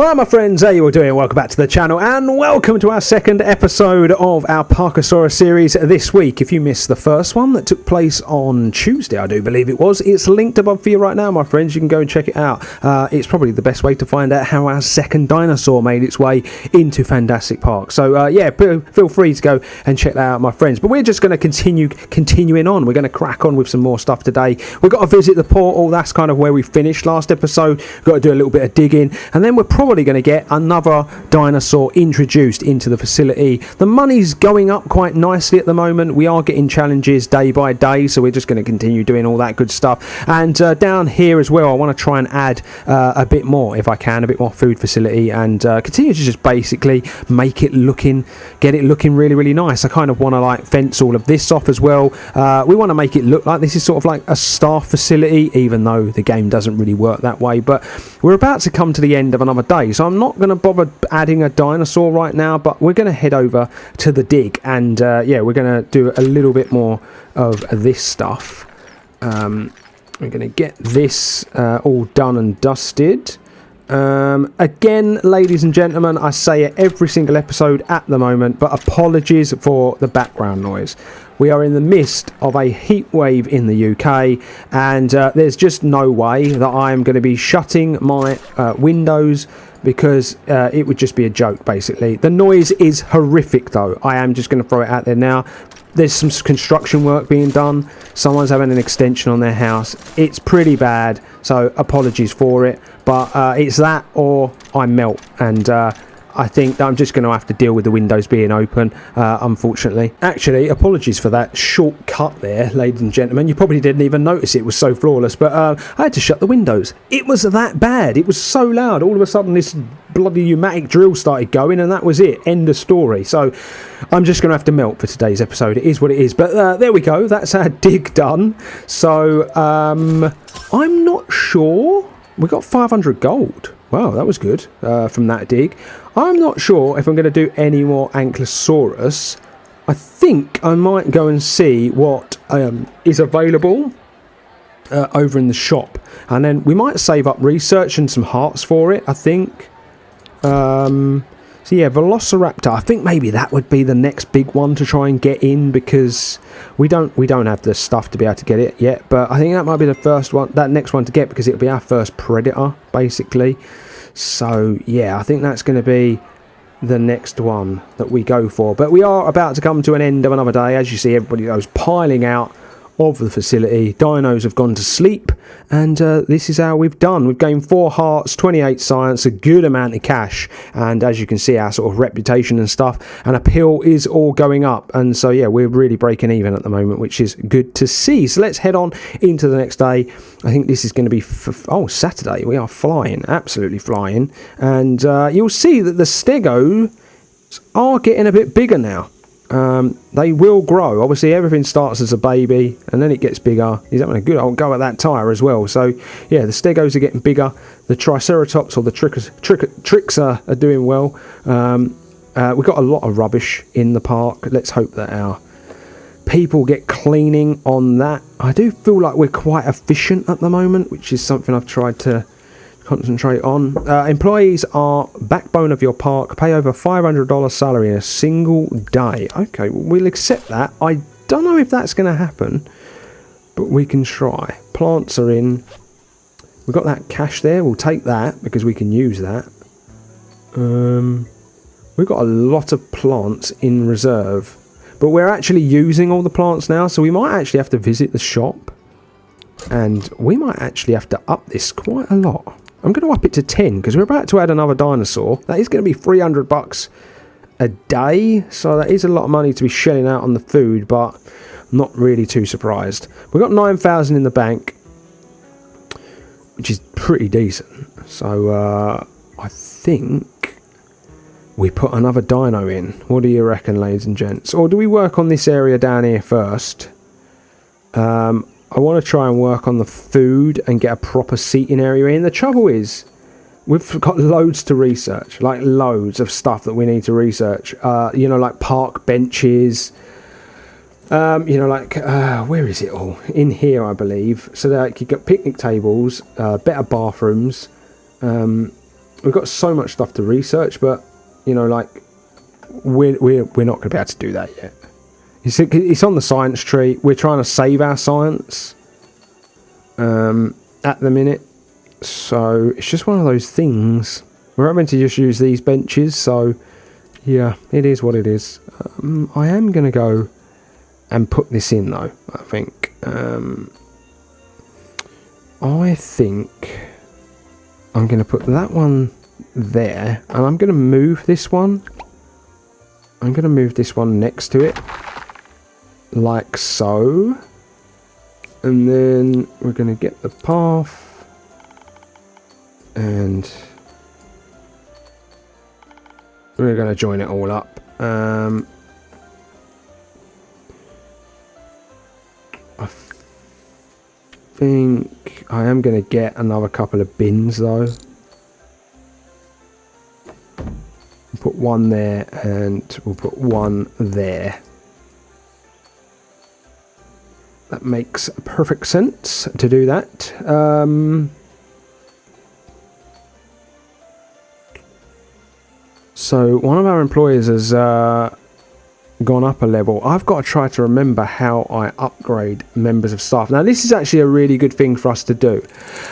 Well, my friends, how you all doing? Welcome back to the channel and welcome to our second episode of our Parkasaurus series this week. If you missed the first one that took place on Tuesday, I do believe it was, it's linked above for you right now, my friends. You can go and check it out. It's probably the best way to find out how our second dinosaur made its way into Fantastic Park. So, yeah, feel free to go and check that out, my friends. But we're just going to continuing on. We're going to crack on with some more stuff today. We've got to visit the portal. That's kind of where we finished last episode. We've got to do a little bit of digging. And then we're probably going to get another dinosaur introduced into the facility. The money's going up quite nicely at the moment. We are getting challenges day by day, so we're just going to continue doing all that good stuff. And down here as well, I want to try and add a bit more, if I can, a bit more food facility, and continue to just basically make it get it looking really, really nice. I kind of want to like fence all of this off as well. We want to make it look like this is sort of like a staff facility, even though the game doesn't really work that way. But we're about to come to the end of another day, so I'm not going to bother adding a dinosaur right now, but we're going to head over to the dig, and yeah, we're going to do a little bit more of this stuff. We're going to get this all done and dusted. Again, ladies and gentlemen, I say it every single episode at the moment, but apologies for the background noise. We are in the midst of a heat wave in the UK, and there's just no way that I am going to be shutting my windows, because it would just be a joke, basically. The noise is horrific, though. I am just going to throw it out there now. There's some construction work being done. Someone's having an extension on their house. It's pretty bad, so apologies for it. But it's that or I melt, and I think that I'm just going to have to deal with the windows being open, unfortunately. Actually, apologies for that short cut there, ladies and gentlemen. You probably didn't even notice it was so flawless, but I had to shut the windows. It was that bad. It was so loud. All of a sudden, this bloody pneumatic drill started going, and that was it. End of story. So I'm just going to have to melt for today's episode. It is what it is. But there we go. That's our dig done. So I'm not sure. We got 500 gold. Wow, that was good from that dig. I'm not sure if I'm going to do any more Ankylosaurus. I think I might go and see what is available over in the shop. And then we might save up research and some hearts for it, I think. So yeah, Velociraptor. I think maybe that would be the next big one to try and get in, because we don't have the stuff to be able to get it yet. But I think that might be the first one, that next one to get, because it'll be our first predator, basically. So yeah, I think that's going to be the next one that we go for. But we are about to come to an end of another day. As you see, everybody goes piling out of the facility. Dinos have gone to sleep, and this is how we've done. We've gained 4 hearts, 28 science, a good amount of cash, and as you can see, our sort of reputation and stuff and appeal is all going up. And so yeah, we're really breaking even at the moment, which is good to see. So let's head on into the next day. I think this is going to be Saturday. We are flying, absolutely flying, and you'll see that the stegos are getting a bit bigger now. They will grow. Obviously, everything starts as a baby and then it gets bigger. He's having a good old go at that tyre as well. So, yeah, the stegos are getting bigger. The Triceratops or the Trixer are doing well. We've got a lot of rubbish in the park. Let's hope that our people get cleaning on that. I do feel like we're quite efficient at the moment, which is something I've tried to concentrate on. Employees are backbone of your park. Pay over $500 salary in a single day. Okay, we'll accept that. I don't know if that's going to happen, but we can try. Plants are in. We've got that cash there. We'll take that because we can use that. We've got a lot of plants in reserve, but we're actually using all the plants now, so we might actually have to visit the shop, and we might actually have to up this quite a lot. I'm going to up it to 10 because we're about to add another dinosaur. That is going to be $300 a day, so that is a lot of money to be shelling out on the food, but I'm not really too surprised. We've got 9,000 in the bank, which is pretty decent. So I think we put another dino in. What do you reckon, ladies and gents? Or do we work on this area down here first? I want to try and work on the food and get a proper seating area in. The trouble is, we've got loads to research, like loads of stuff that we need to research. You know, like park benches. You know, like, where is it all? In here, I believe. So that you got picnic tables, better bathrooms, we've got so much stuff to research, but you know, like we're not going to be able to do that yet. It's on the science tree. We're trying to save our science at the minute, so it's just one of those things. We're having to just use these benches, so yeah, it is what it is. I am going to go and put this in though, I think. I think I'm going to put that one there, and I'm going to move this one. I'm going to move this one next to it, like so. And then we're going to get the path, and we're going to join it all up. I think I am going to get another couple of bins though. Put one there, and we'll put one there. That makes perfect sense to do that. So one of our employees has gone up a level. I've got to try to remember how I upgrade members of staff. Now this is actually a really good thing for us to do.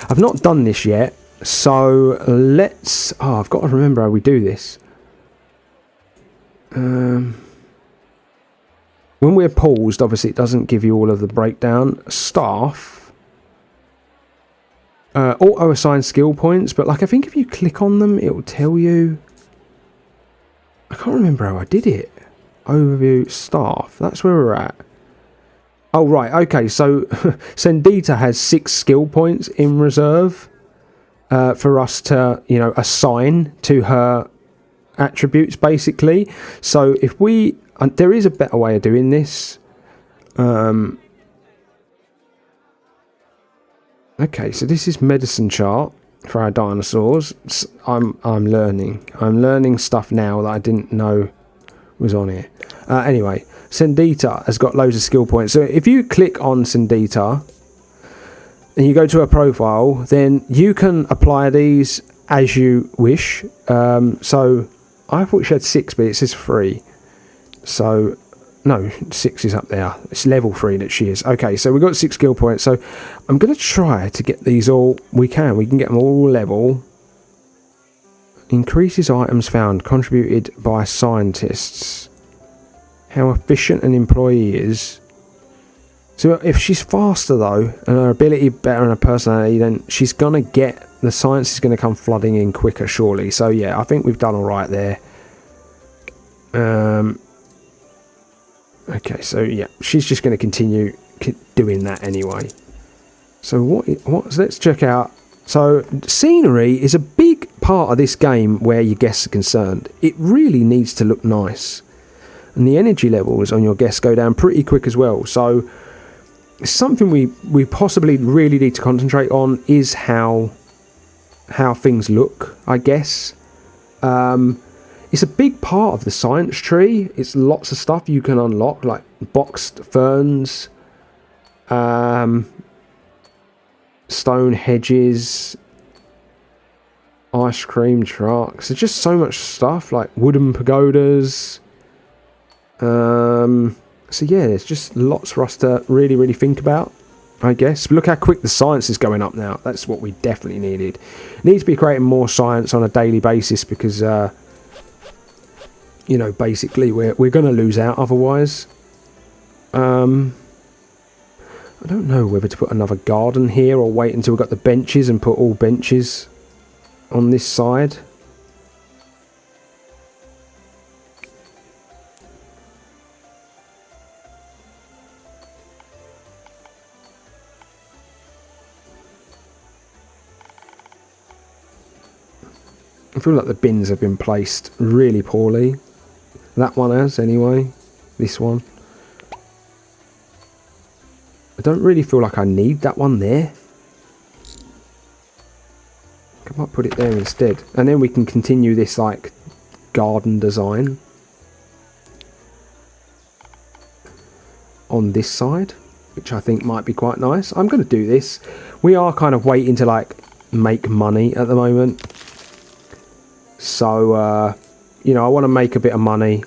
I've not done this yet, so let's... Oh, I've got to remember how we do this. When we're paused, obviously it doesn't give you all of the breakdown. Staff auto assign skill points, but like I think if you click on them it will tell you. I can't remember how I did it. Overview staff, that's where we're at. Oh right, okay, so Sendita has 6 skill points in reserve for us to, you know, assign to her attributes basically. So if we, there is a better way of doing this. Okay, so this is medicine chart for our dinosaurs. I'm learning stuff now that I didn't know was on here. Anyway, Sendita has got loads of skill points. So if you click on Sendita and you go to her profile, then you can apply these as you wish. So I thought she had 6, but it says 3. So no, 6 is up there. It's level 3 that she is. Okay, so we've got 6 skill points. So I'm going to try to get these all. We can get them all level. Increases items found contributed by scientists. How efficient an employee is. So if she's faster though, and her ability better and her personality, then she's going to get, the science is going to come flooding in quicker surely. So yeah, I think we've done all right there. Okay, so yeah, she's just going to continue doing that anyway. So what? Let's check out. So scenery is a big part of this game where your guests are concerned. It really needs to look nice, and the energy levels on your guests go down pretty quick as well. So it's something we possibly really need to concentrate on, is how things look, I guess. It's a big part of the science tree. It's lots of stuff you can unlock, like boxed ferns, stone hedges, ice cream trucks. There's just so much stuff, like wooden pagodas. So yeah, there's just lots for us to really, really think about, I guess. But look how quick the science is going up now. That's what we definitely needed. Need to be creating more science on a daily basis because... you know, basically we're going to lose out otherwise. I don't know whether to put another garden here or wait until we've got the benches and put all benches on this side. I feel like the bins have been placed really poorly. That one has, anyway. This one. I don't really feel like I need that one there. I might put it there instead. And then we can continue this, like, garden design on this side, which I think might be quite nice. I'm going to do this. We are kind of waiting to, like, make money at the moment. So, you know, I want to make a bit of money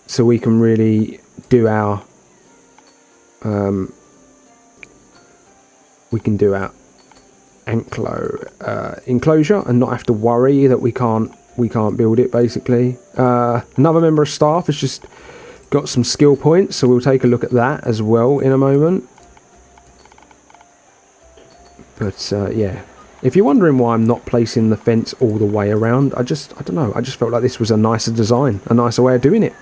so we can really do our... we can do our enclosure and not have to worry that we can't build it, basically. Another member of staff has just got some skill points, so we'll take a look at that as well in a moment. But yeah, if you're wondering why I'm not placing the fence all the way around, I don't know, I just felt like this was a nicer design, a nicer way of doing it.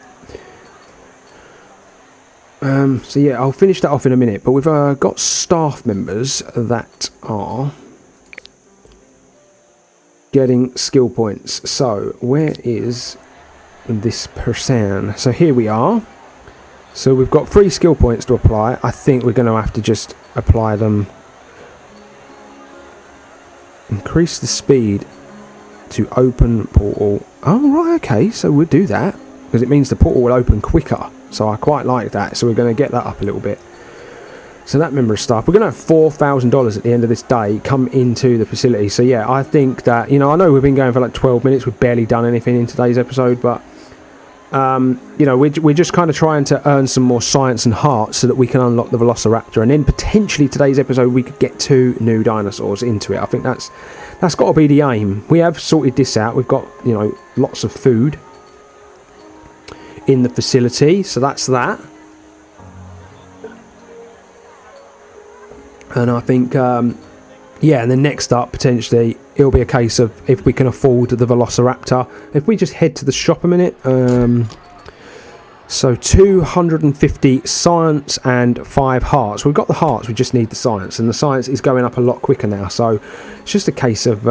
So yeah, I'll finish that off in a minute, but we've got staff members that are getting skill points. So where is this person? So here we are. So we've got 3 skill points to apply. I think we're going to have to just apply them. Increase the speed to open portal. Oh right, okay, so we'll do that because it means the portal will open quicker. So I quite like that, so we're going to get that up a little bit. So that member of staff, we're going to have $4,000 at the end of this day come into the facility. So yeah, I think that, you know, I know we've been going for like 12 minutes, we've barely done anything in today's episode, but you know, we're just kind of trying to earn some more science and heart so that we can unlock the Velociraptor, and then potentially today's episode we could get 2 new dinosaurs into it. I think that's got to be the aim. We have sorted this out. We've got, you know, lots of food in the facility, so that's that. And I think yeah, and then next up potentially it'll be a case of if we can afford the Velociraptor. If we just head to the shop a minute, so 250 science and 5 hearts. We've got the hearts, we just need the science, and the science is going up a lot quicker now, so it's just a case of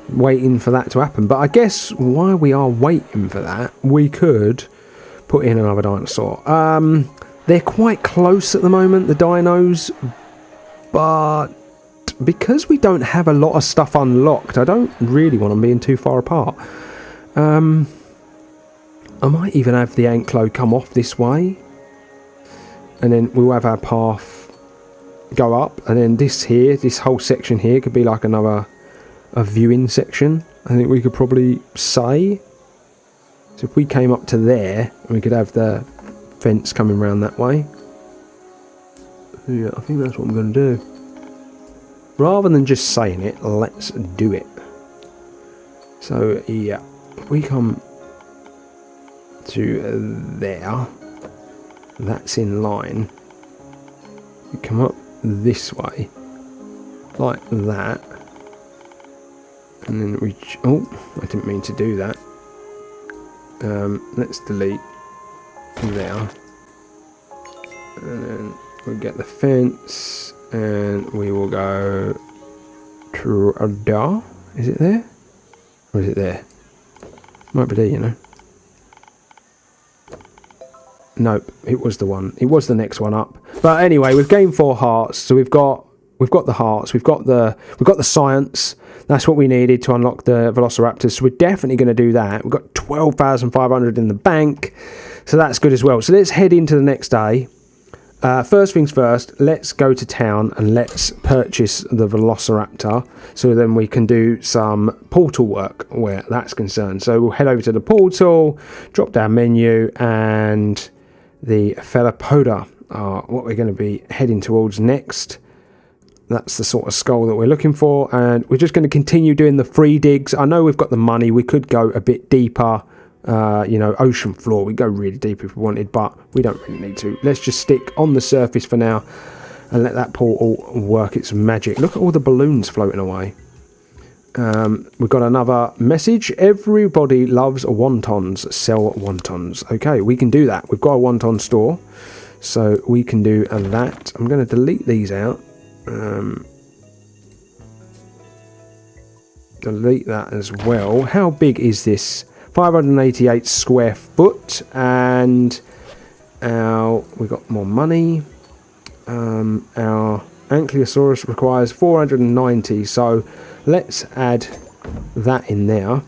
waiting for that to happen. But I guess while we are waiting for that, we could put in another dinosaur. They're quite close at the moment, the dinos, but because we don't have a lot of stuff unlocked, I don't really want them being too far apart. I might even have the Anklo come off this way, and then we'll have our path go up, and then this whole section here could be like a viewing section, I think we could probably say. So if we came up to there, we could have the fence coming around that way. Yeah, I think that's what I'm going to do. Rather than just saying it, let's do it. So yeah, we come to there, that's in line. We come up this way, like that, and then we... oh, I didn't mean to do that. Let's delete there, and then we'll get the fence, and we will go to there. Is it there? Or is it there? Might be there, you know. Nope, it was the one. It was the next one up. But anyway, we've gained 4 hearts, so we've got the hearts, we've got the science. That's what we needed to unlock the Velociraptors, so we're definitely going to do that. We've got 12,500 in the bank, so that's good as well. So let's head into the next day. First things first, let's go to town and let's purchase the Velociraptor, so then we can do some portal work where that's concerned. So we'll head over to the portal, drop down menu, and the Theropoda are what we're going to be heading towards next. That's the sort of skull that we're looking for, and we're just going to continue doing the free digs. I know we've got the money, we could go a bit deeper, you know, ocean floor. We go really deep if we wanted, but we don't really need to. Let's just stick on the surface for now and let that portal work its magic. Look at all the balloons floating away. We've got another message. Everybody loves wontons. Sell wontons. Okay, we can do that. We've got a wonton store, so we can do that. I'm going to delete these out. Delete that as well. How big is this? 588 square foot, and we got more money. Our Ankylosaurus requires 490, so let's add that in there.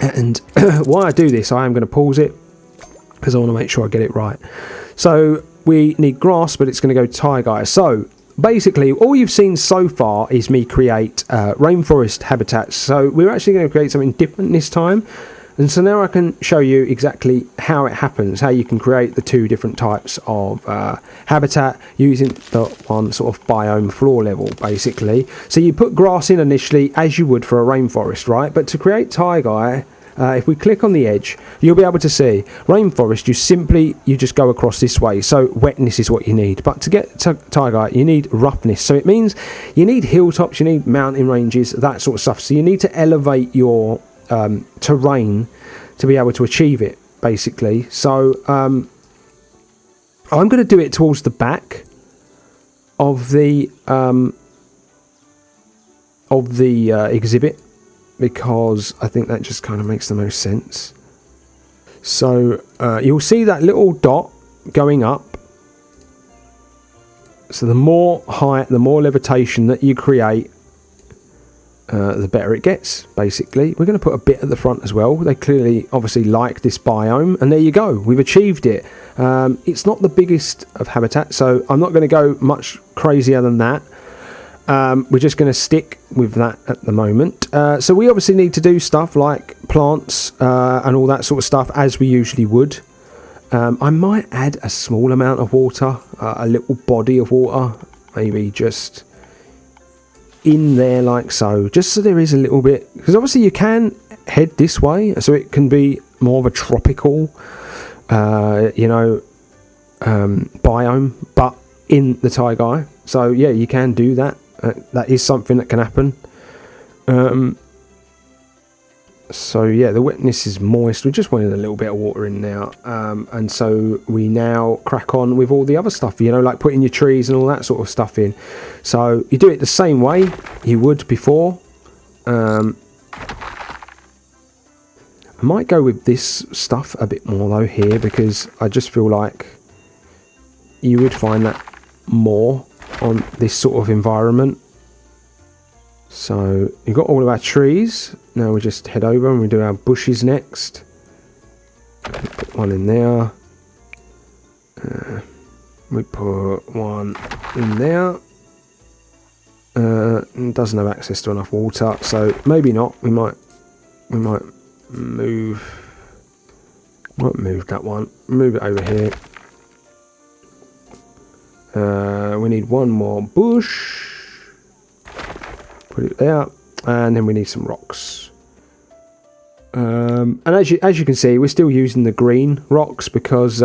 And while I do this, I am going to pause it because I want to make sure I get it right. So we need grass, but it's going to go tiger. So basically, all you've seen so far is me create rainforest habitats. So we're actually going to create something different this time. And so now I can show you exactly how it happens, how you can create the two different types of habitat using the one sort of biome floor level, basically. So you put grass in initially as you would for a rainforest, right? But to create taiga, if we click on the edge, you'll be able to see rainforest, you just go across this way. So wetness is what you need. But to get taiga, you need roughness. So it means you need hilltops, you need mountain ranges, that sort of stuff. So you need to elevate your terrain to be able to achieve it, basically. So I'm going to do it towards the back of the exhibit, because I think that just kind of makes the most sense. So you'll see that little dot going up. So the more height, the more levitation that you create, the better it gets, basically. We're going to put a bit at the front as well. They clearly, obviously, like this biome, and there you go. We've achieved it. It's not the biggest of habitats, so I'm not going to go much crazier than that. We're just going to stick with that at the moment. So we obviously need to do stuff like plants and all that sort of stuff, as we usually would. I might add a small amount of water, a little body of water, maybe just in there like so, just so there is a little bit, because obviously you can head this way, so it can be more of a tropical biome, but in the taiga. So yeah, you can do that. That is something that can happen. So yeah, the wetness is moist. We just wanted a little bit of water in now, and so we now crack on with all the other stuff, like putting your trees and all that sort of stuff in. So you do it the same way you would before. I might go with this stuff a bit more though here, because I just feel like you would find that more on this sort of environment. So you've got all of our trees. Now we just head over and we do our bushes next. Put one in there. We put one in there. It doesn't have access to enough water, so maybe not. We might move that one. Move it over here. We need one more bush. Put it there, and then we need some rocks. And as you can see, we're still using the green rocks because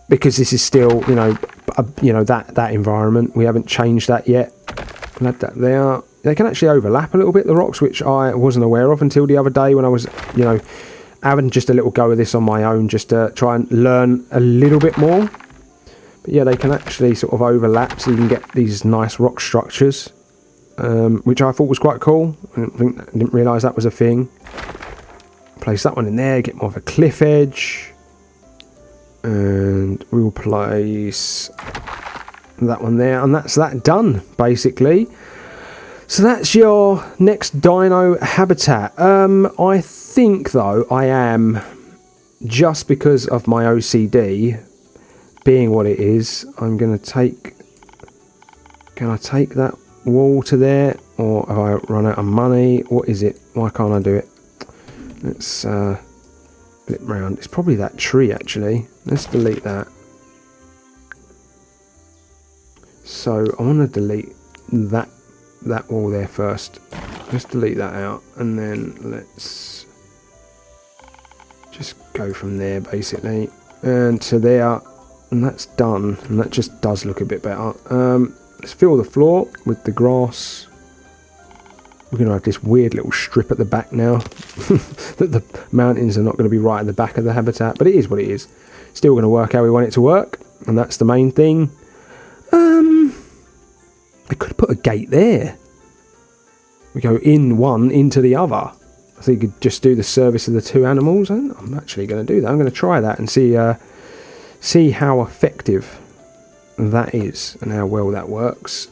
this is still that environment. We haven't changed that yet. I'll add that there. They can actually overlap a little bit, the rocks, which I wasn't aware of until the other day when I was having just a little go of this on my own, just to try and learn a little bit more. But yeah, they can actually sort of overlap, so you can get these nice rock structures, which I thought was quite cool. I didn't realise that was a thing. Place that one in there, get more of a cliff edge. And we'll place that one there, and that's that done, basically. So that's your next dino habitat. I think, though, I am, just because of my OCD being what it is, I'm going to take... Can I take that wall to there? Or have I run out of money? What is it? Why can't I do it? Let's flip round. It's probably that tree, actually. Let's delete that. So I want to delete that wall there first. Let's delete that out, and then let's just go from there, basically, and to there, and that's done. And that just does look a bit better. Let's fill the floor with the grass. We're going to have this weird little strip at the back now. That the mountains are not going to be right at the back of the habitat, but it is what it is. Still going to work how we want it to work, and that's the main thing. I could put a gate there. We go in one, into the other. I think you could just do the service of the two animals. I'm actually going to do that. I'm going to try that and see how effective that is and how well that works.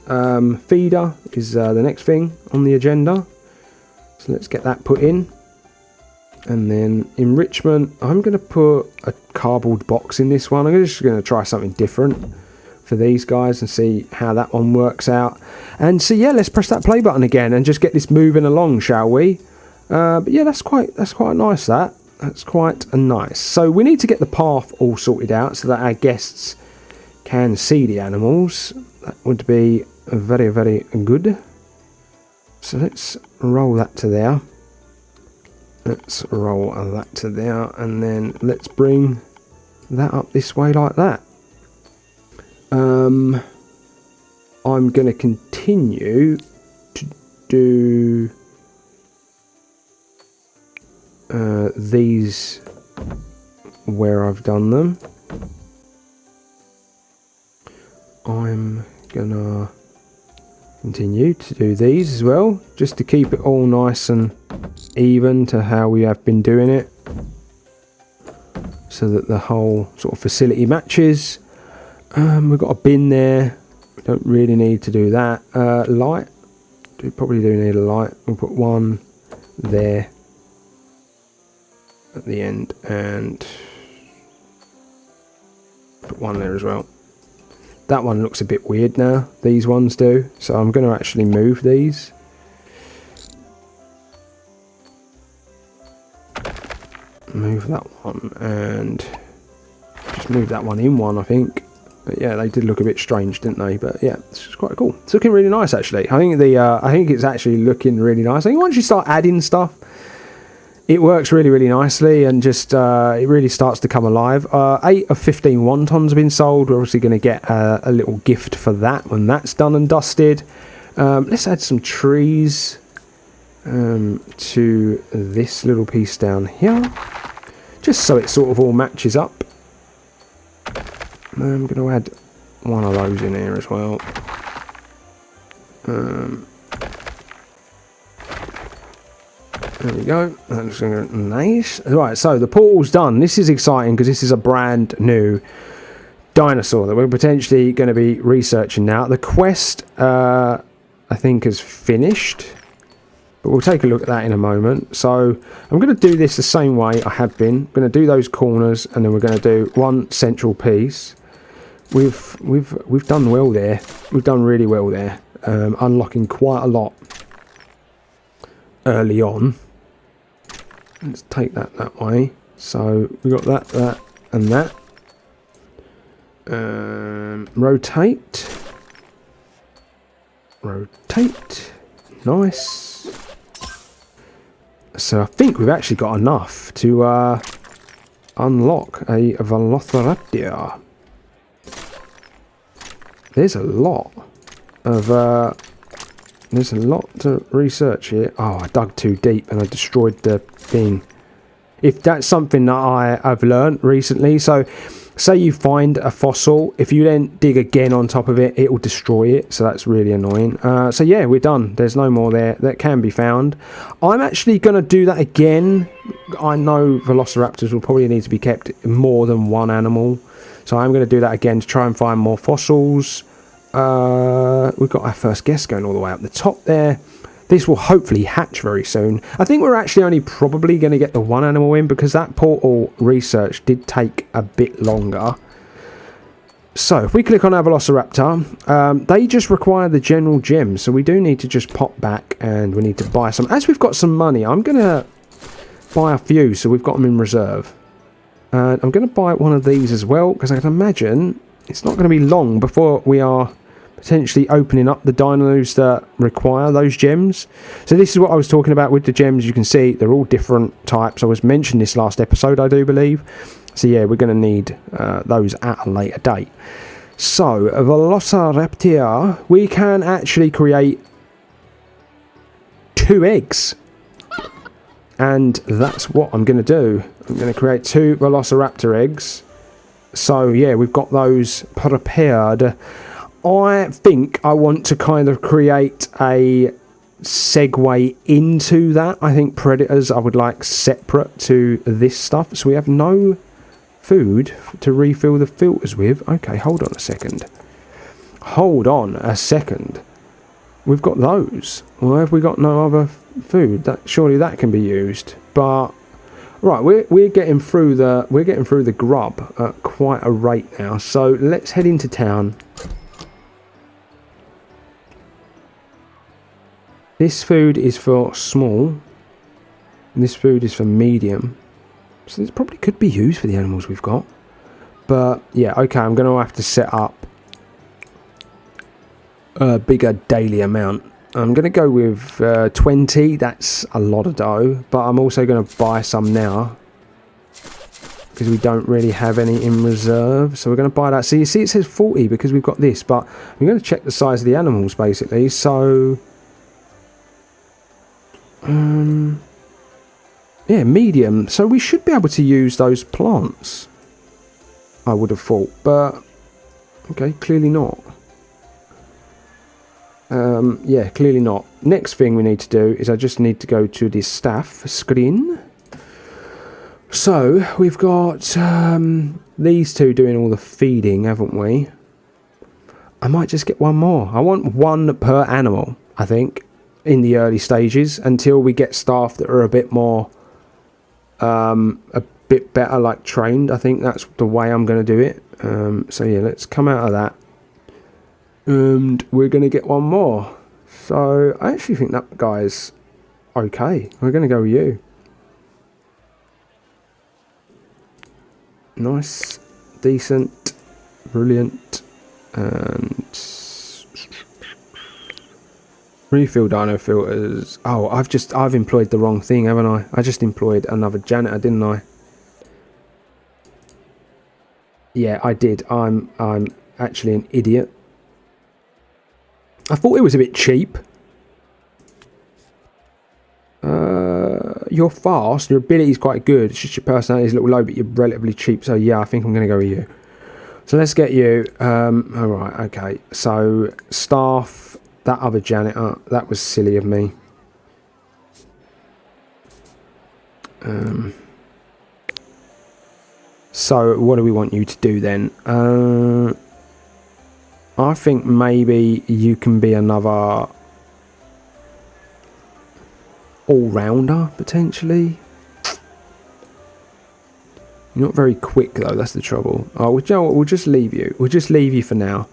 Feeder is the next thing on the agenda. So let's get that put in. And then enrichment, I'm going to put a cardboard box in this one. I'm just going to try something different for these guys and see how that one works out. And so yeah, let's press that play button again and just get this moving along, shall we? But yeah, that's quite nice. That's quite nice. So we need to get the path all sorted out so that our guests can see the animals. That would be very, very good. So let's roll that to there. Let's roll that to there, and then let's bring that up this way like that. I'm going to continue to do these where I've done them. I'm gonna continue to do these as well, just to keep it all nice and even to how we have been doing it, so that the whole sort of facility matches. We've got a bin there. We don't really need to do that. Light. We probably do need a light. We'll put one there at the end and put one there as well. That one looks a bit weird now. These ones do. So I'm going to actually move these. Move that one and just move that one in one, I think. But yeah, they did look a bit strange, didn't they? But yeah, it's just quite cool. It's looking really nice, actually. I think it's actually looking really nice. I think once you start adding stuff, it works really, really nicely, and just it really starts to come alive. 8 of 15 wontons have been sold. We're obviously going to get a little gift for that when that's done and dusted. Let's add some trees to this little piece down here, just so it sort of all matches up. I'm going to add one of those in here as well. There we go. That's nice. Right, so the portal's done. This is exciting because this is a brand new dinosaur that we're potentially going to be researching now. The quest, I think, is finished, but we'll take a look at that in a moment. So I'm going to do this the same way I have been. I'm going to do those corners, and then we're going to do one central piece. We've done well there. We've done really well there, unlocking quite a lot early on. Let's take that way. So we got that, and that. Rotate. Nice. So I think we've actually got enough to unlock a Velociraptor. There's a lot to research here. Oh, I dug too deep and I destroyed the thing. If that's something that I've learned recently, so say you find a fossil, if you then dig again on top of it, it will destroy it, so that's really annoying. So yeah, we're done. There's no more there that can be found. I'm actually going to do that again. I know Velociraptors will probably need to be kept more than one animal, so I'm going to do that again to try and find more fossils. We've got our first guest going all the way up the top there. This will hopefully hatch very soon. I think we're actually only probably going to get the one animal in because that portal research did take a bit longer. So if we click on our Velociraptor, they just require the general gems, so we do need to just pop back and we need to buy some. As we've got some money, I'm going to buy a few, so we've got them in reserve. And I'm going to buy one of these as well, because I can imagine it's not going to be long before we are potentially opening up the dinos that require those gems. So this is what I was talking about with the gems. You can see they're all different types. I was mentioned this last episode, I do believe. So yeah, we're going to need those at a later date. So a Velociraptor, we can actually create 2 eggs. And that's what I'm going to do. I'm going to create 2 Velociraptor eggs. So yeah, we've got those prepared. I think I want to kind of create a segue into that. I think predators I would like separate to this stuff. So we have no food to refill the filters with. Okay, hold on a second. We've got those. Well, have we got no other food? Surely that can be used. But right, we're getting through the grub at quite a rate now. So let's head into town. This food is for small. And this food is for medium. So this probably could be used for the animals we've got. But yeah, okay, I'm going to have to set up a bigger daily amount. I'm going to go with 20. That's a lot of dough. But I'm also going to buy some now, because we don't really have any in reserve. So we're going to buy that. So you see it says 40 because we've got this. But I'm going to check the size of the animals basically. So yeah, medium. So we should be able to use those plants, I would have thought. But okay, clearly not. Yeah, clearly not. Next thing we need to do is I just need to go to the staff screen. So we've got these two doing all the feeding, haven't we? I might just get one more. I want one per animal, I think, in the early stages, until we get staff that are a bit more, a bit better, like trained. I think that's the way I'm going to do it. So yeah, let's come out of that. And we're going to get one more. So I actually think that guy's okay. We're going to go with you. Nice, decent, brilliant, and refill dino filters. Oh, I've employed the wrong thing, haven't I? I just employed another janitor, didn't I? Yeah, I did. I'm actually an idiot. I thought it was a bit cheap. You're fast, your ability is quite good. It's just your personality is a little low, but you're relatively cheap. So yeah, I think I'm going to go with you. So let's get you. Alright, okay. So staff, that other janitor, that was silly of me. So what do we want you to do then? I think maybe you can be another all-rounder, potentially. You're not very quick, though. That's the trouble. Oh, you know what? We'll just leave you. We'll just leave you for now.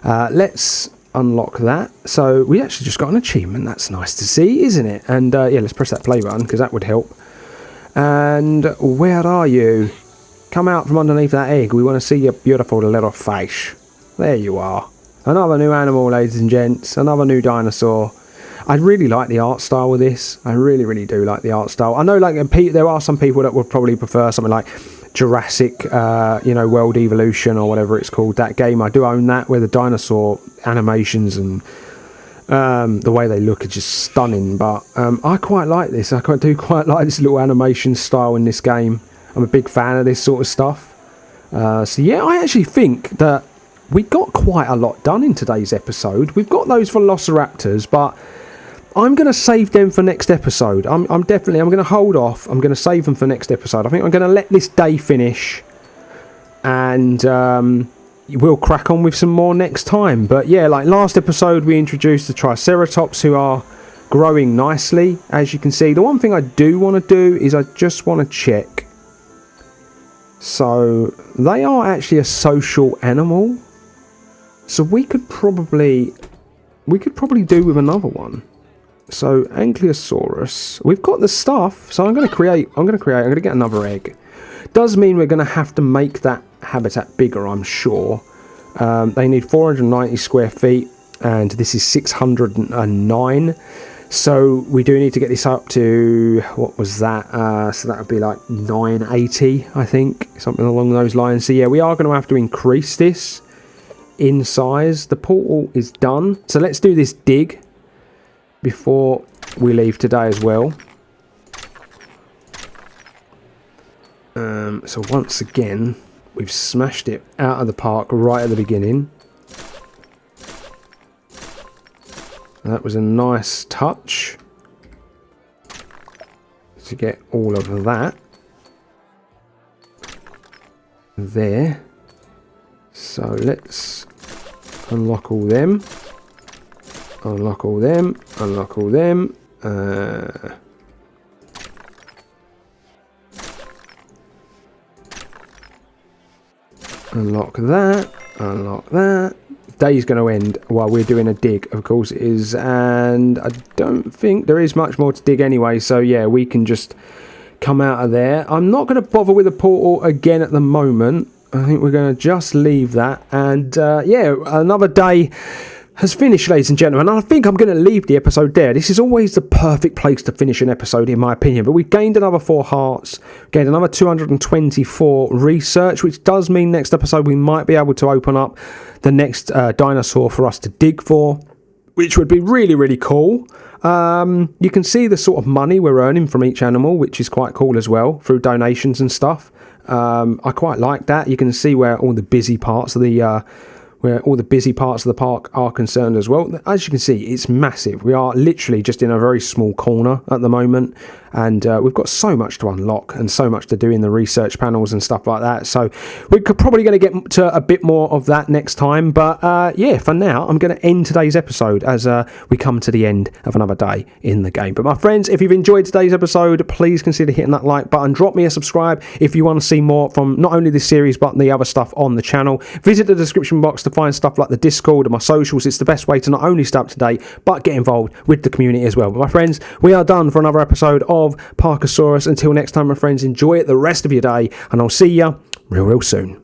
Let's unlock that. So we actually just got an achievement. That's nice to see, isn't it? And yeah, let's press that play button, because that would help. And where are you? Come out from underneath that egg. We want to see your beautiful little face. There you are. Another new animal, ladies and gents. Another new dinosaur. I really like the art style with this. I really, really do like the art style. I know, like, there are some people that would probably prefer something like Jurassic, World Evolution or whatever it's called. That game, I do own that, where the dinosaur animations and the way they look are just stunning. But I quite like this. I do quite like this little animation style in this game. I'm a big fan of this sort of stuff. So yeah, I actually think that we got quite a lot done in today's episode. We've got those Velociraptors, but I'm going to save them for next episode. I'm going to hold off. I'm going to save them for next episode. I think I'm going to let this day finish, and we'll crack on with some more next time. But yeah, like last episode, we introduced the Triceratops, who are growing nicely, as you can see. The one thing I do want to do is I just want to check. So they are actually a social animal. So we could probably do with another one. So Ankylosaurus, we've got the stuff. So I'm going to get another egg. Does mean we're going to have to make that habitat bigger, I'm sure. They need 490 square feet, and this is 609. So we do need to get this up to, what was that? So that would be like 980, I think, something along those lines. So yeah, we are going to have to increase this in size. The portal is done. So let's do this dig before we leave today as well. So once again, we've smashed it out of the park right at the beginning. That was a nice touch to get all of that there. So let's unlock all them. Unlock all them. Unlock all them. Unlock that. Unlock that. day's going to end while we're doing a dig, of course it is, and I don't think there is much more to dig anyway, so yeah, we can just come out of there. I'm not going to bother with the portal again at the moment. I think we're going to just leave that, and yeah, another day has finished, ladies and gentlemen, and I think I'm going to leave the episode there. This is always the perfect place to finish an episode, in my opinion, but we've gained another 4 hearts, gained another 224 research, which does mean next episode we might be able to open up the next dinosaur for us to dig for, which would be really, really cool. You can see the sort of money we're earning from each animal, which is quite cool as well, through donations and stuff. I quite like that. You can see where all the busy parts of the park are concerned as well. As you can see, it's massive. We are literally just in a very small corner at the moment, and we've got so much to unlock and so much to do in the research panels and stuff like that. So we're probably going to get to a bit more of that next time. But yeah, for now, I'm going to end today's episode as we come to the end of another day in the game. But my friends, if you've enjoyed today's episode, please consider hitting that like button. Drop me a subscribe if you want to see more from not only this series, but the other stuff on the channel. Visit the description box to find stuff like the Discord and my socials. It's the best way to not only stay up to date, but get involved with the community as well. But my friends, we are done for another episode of Parkasaurus. Until next time, my friends, enjoy it the rest of your day, and I'll see you real soon.